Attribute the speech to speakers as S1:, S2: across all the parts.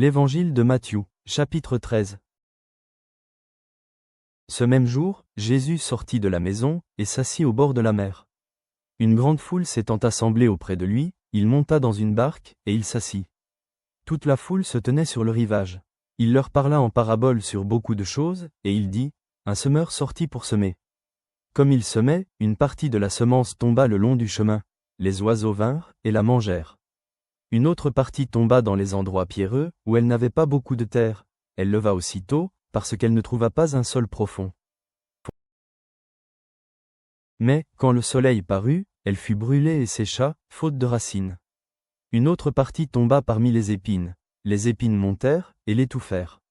S1: L'Évangile de Matthieu, chapitre 13. Ce même jour, Jésus sortit de la maison, et s'assit au bord de la mer. Une grande foule s'étant assemblée auprès de lui, il monta dans une barque, et il s'assit. Toute la foule se tenait sur le rivage. Il leur parla en parabole sur beaucoup de choses, et il dit, un semeur sortit pour semer. Comme il semait, une partie de la semence tomba le long du chemin. Les oiseaux vinrent, et la mangèrent. Une autre partie tomba dans les endroits pierreux, où elle n'avait pas beaucoup de terre. Elle leva aussitôt, parce qu'elle ne trouva pas un sol profond. Mais, quand le soleil parut, elle fut brûlée et sécha, faute de racines. Une autre partie tomba parmi les épines montèrent, et l'étouffèrent.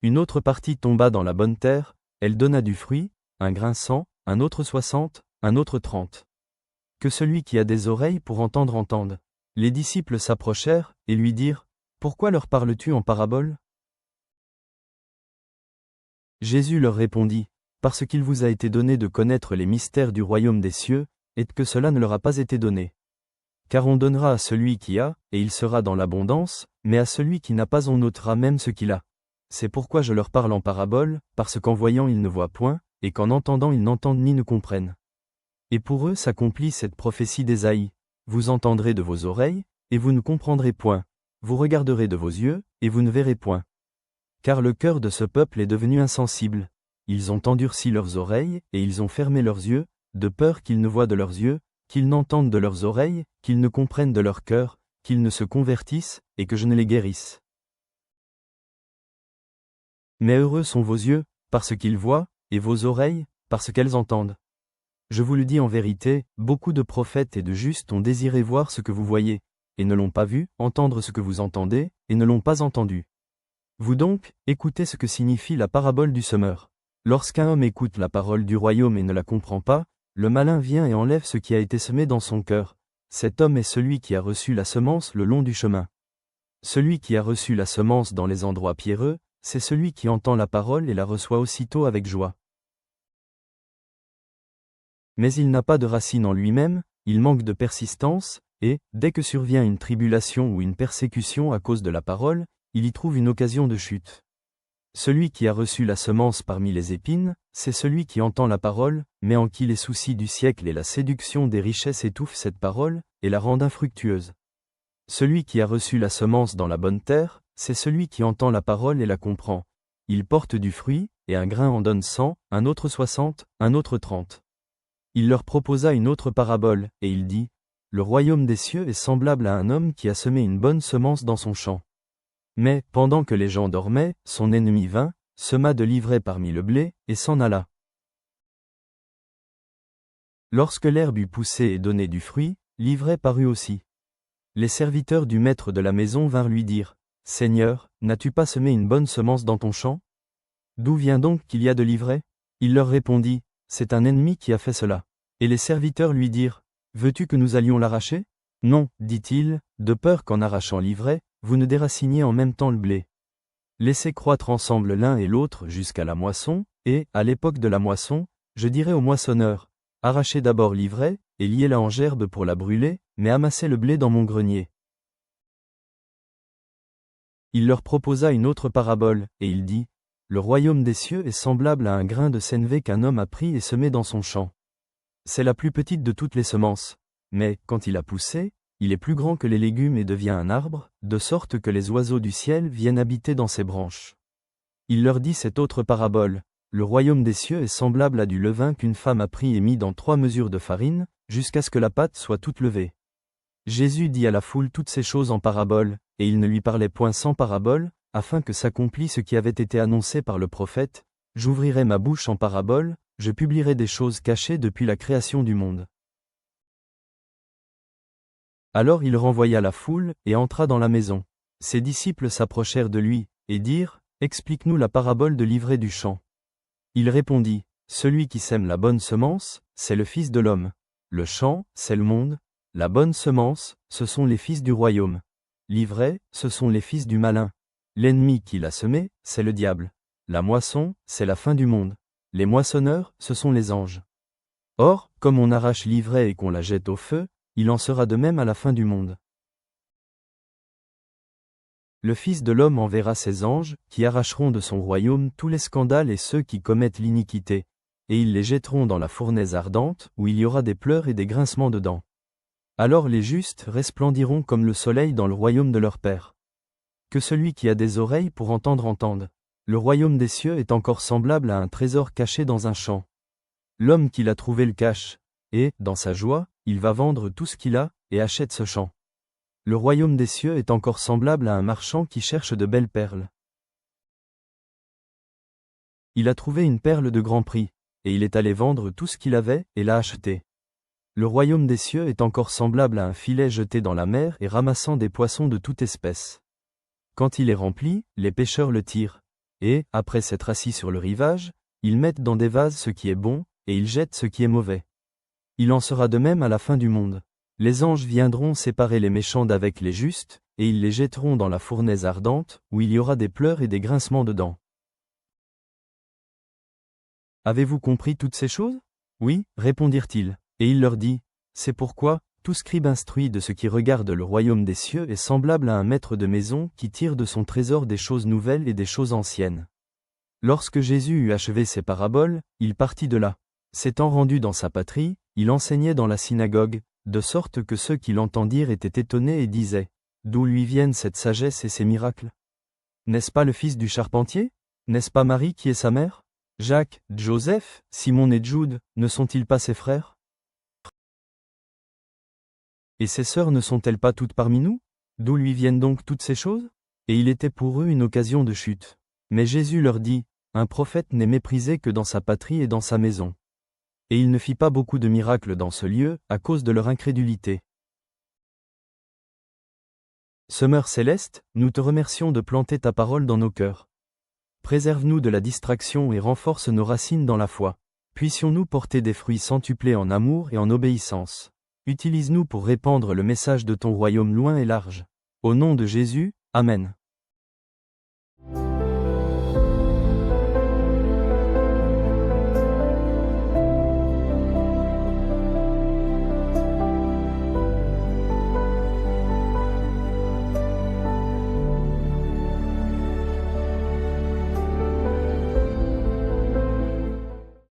S1: Une autre partie tomba dans la bonne terre, elle donna du fruit, un grain 100, un autre 60, un autre 30. Que celui qui a des oreilles pour entendre entende. Les disciples s'approchèrent, et lui dirent, « Pourquoi leur parles-tu en parabole ?» Jésus leur répondit, « Parce qu'il vous a été donné de connaître les mystères du royaume des cieux, et que cela ne leur a pas été donné. Car on donnera à celui qui a, et il sera dans l'abondance, mais à celui qui n'a pas on ôtera même ce qu'il a. C'est pourquoi je leur parle en parabole, parce qu'en voyant ils ne voient point, et qu'en entendant ils n'entendent ni ne comprennent. Et pour eux s'accomplit cette prophétie d'Ésaïe. Vous entendrez de vos oreilles, et vous ne comprendrez point. Vous regarderez de vos yeux, et vous ne verrez point. Car le cœur de ce peuple est devenu insensible. Ils ont endurci leurs oreilles, et ils ont fermé leurs yeux, de peur qu'ils ne voient de leurs yeux, qu'ils n'entendent de leurs oreilles, qu'ils ne comprennent de leur cœur, qu'ils ne se convertissent, et que je ne les guérisse. Mais heureux sont vos yeux, parce qu'ils voient, et vos oreilles, parce qu'elles entendent. Je vous le dis en vérité, beaucoup de prophètes et de justes ont désiré voir ce que vous voyez, et ne l'ont pas vu, entendre ce que vous entendez, et ne l'ont pas entendu. Vous donc, écoutez ce que signifie la parabole du semeur. Lorsqu'un homme écoute la parole du royaume et ne la comprend pas, le malin vient et enlève ce qui a été semé dans son cœur. Cet homme est celui qui a reçu la semence le long du chemin. Celui qui a reçu la semence dans les endroits pierreux, c'est celui qui entend la parole et la reçoit aussitôt avec joie. Mais il n'a pas de racine en lui-même, il manque de persistance, et, dès que survient une tribulation ou une persécution à cause de la parole, il y trouve une occasion de chute. Celui qui a reçu la semence parmi les épines, c'est celui qui entend la parole, mais en qui les soucis du siècle et la séduction des richesses étouffent cette parole, et la rendent infructueuse. Celui qui a reçu la semence dans la bonne terre, c'est celui qui entend la parole et la comprend. Il porte du fruit, et un grain en donne 100, un autre 60, un autre 30. Il leur proposa une autre parabole, et il dit, « Le royaume des cieux est semblable à un homme qui a semé une bonne semence dans son champ. Mais, pendant que les gens dormaient, son ennemi vint, sema de l'ivraie parmi le blé, et s'en alla. Lorsque l'herbe eut poussé et donné du fruit, l'ivraie parut aussi. Les serviteurs du maître de la maison vinrent lui dire, « Seigneur, n'as-tu pas semé une bonne semence dans ton champ? D'où vient donc qu'il y a de l'ivraie ?» Il leur répondit, « C'est un ennemi qui a fait cela. » Et les serviteurs lui dirent, « Veux-tu que nous allions l'arracher ?» Non, dit-il, de peur qu'en arrachant l'ivraie, vous ne déraciniez en même temps le blé. Laissez croître ensemble l'un et l'autre jusqu'à la moisson, et, à l'époque de la moisson, je dirai au moissonneur, « Arrachez d'abord l'ivraie, et liez-la en gerbe pour la brûler, mais amassez le blé dans mon grenier. » Il leur proposa une autre parabole, et il dit, « Le royaume des cieux est semblable à un grain de sénévé qu'un homme a pris et semé dans son champ. C'est la plus petite de toutes les semences. Mais, quand il a poussé, il est plus grand que les légumes et devient un arbre, de sorte que les oiseaux du ciel viennent habiter dans ses branches. » Il leur dit cette autre parabole, « Le royaume des cieux est semblable à du levain qu'une femme a pris et mis dans 3 mesures de farine, jusqu'à ce que la pâte soit toute levée. » Jésus dit à la foule toutes ces choses en parabole, et il ne lui parlait point sans parabole, afin que s'accomplisse ce qui avait été annoncé par le prophète, « J'ouvrirai ma bouche en parabole, je publierai des choses cachées depuis la création du monde. » Alors il renvoya la foule, et entra dans la maison. Ses disciples s'approchèrent de lui, et dirent, « Explique-nous la parabole de l'ivraie du champ. » Il répondit, « Celui qui sème la bonne semence, c'est le Fils de l'homme. Le champ, c'est le monde. La bonne semence, ce sont les fils du royaume. L'ivraie, ce sont les fils du malin. L'ennemi qui l'a semé, c'est le diable. La moisson, c'est la fin du monde. Les moissonneurs, ce sont les anges. Or, comme on arrache l'ivraie et qu'on la jette au feu, il en sera de même à la fin du monde. Le Fils de l'homme enverra ses anges, qui arracheront de son royaume tous les scandales et ceux qui commettent l'iniquité, et ils les jetteront dans la fournaise ardente, où il y aura des pleurs et des grincements de dents. Alors les justes resplendiront comme le soleil dans le royaume de leur Père. Que celui qui a des oreilles pour entendre entende. Le royaume des cieux est encore semblable à un trésor caché dans un champ. L'homme qui l'a trouvé le cache, et, dans sa joie, il va vendre tout ce qu'il a, et achète ce champ. Le royaume des cieux est encore semblable à un marchand qui cherche de belles perles. Il a trouvé une perle de grand prix, et il est allé vendre tout ce qu'il avait, et l'a achetée. Le royaume des cieux est encore semblable à un filet jeté dans la mer et ramassant des poissons de toute espèce. Quand il est rempli, les pêcheurs le tirent, et, après s'être assis sur le rivage, ils mettent dans des vases ce qui est bon, et ils jettent ce qui est mauvais. Il en sera de même à la fin du monde. Les anges viendront séparer les méchants d'avec les justes, et ils les jetteront dans la fournaise ardente, où il y aura des pleurs et des grincements de dents. Avez-vous compris toutes ces choses? Oui, répondirent-ils. Et il leur dit, c'est pourquoi, tout scribe instruit de ce qui regarde le royaume des cieux est semblable à un maître de maison qui tire de son trésor des choses nouvelles et des choses anciennes. Lorsque Jésus eut achevé ses paraboles, il partit de là. S'étant rendu dans sa patrie, il enseignait dans la synagogue, de sorte que ceux qui l'entendirent étaient étonnés et disaient, d'où lui viennent cette sagesse et ces miracles? N'est-ce pas le fils du charpentier? N'est-ce pas Marie qui est sa mère? Jacques, Joseph, Simon et Jude, ne sont-ils pas ses frères? Et ses sœurs ne sont-elles pas toutes parmi nous? D'où lui viennent donc toutes ces choses? Et il était pour eux une occasion de chute. Mais Jésus leur dit, un prophète n'est méprisé que dans sa patrie et dans sa maison. Et il ne fit pas beaucoup de miracles dans ce lieu, à cause de leur incrédulité. Semeur céleste, nous te remercions de planter ta parole dans nos cœurs. Préserve-nous de la distraction et renforce nos racines dans la foi. Puissions-nous porter des fruits centuplés en amour et en obéissance. Utilise-nous pour répandre le message de ton royaume loin et large. Au nom de Jésus, Amen.